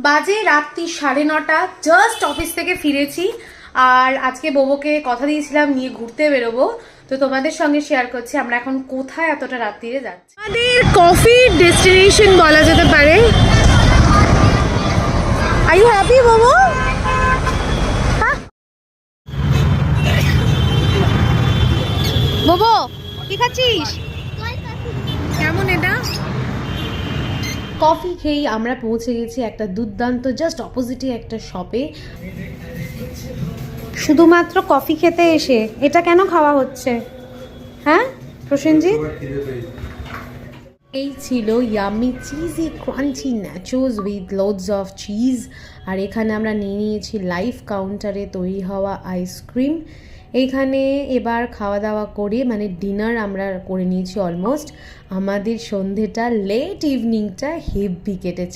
বাজে রাত্রি 9:30, just office থেকে ফিরেছি। আর আজকে বোবোকে কথা দিয়েছিলাম নিয়ে ঘুরতে বেরোবো, তো তোমাদের সঙ্গে শেয়ার করছি আমরা এখন কোথায় এতটা রাত্রিরে যাচ্ছি। আমাদের কফি ডেস্টিনেশন বলা যেতে পারে। Are you happy বোবো? বোবো কি খাচ্ছিস? কেমন এটা? কফি খেয়েই আমরা পৌঁছে গেছি একটা দুর্দান্ত জাস্ট অপোজিটে একটা শপে। শুধুমাত্র কফি খেতে এসে এটা কেন খাওয়া হচ্ছে? হ্যাঁ প্রসেনজিৎ, এই ছিল yummy cheesy crunchy nachos with loads of cheese. আর এখানে আমরা নিয়ে নিয়েছি লাইভ কাউন্টারে তৈরি হওয়া আইসক্রিম। এইখানে এবার খাওয়া দাওয়া করে মানে ডিনার আমরা করে নিয়েছি অলমোস্ট। আমাদের সন্ধেটা লেট ইভিনিংটা হেভি কেটেছে।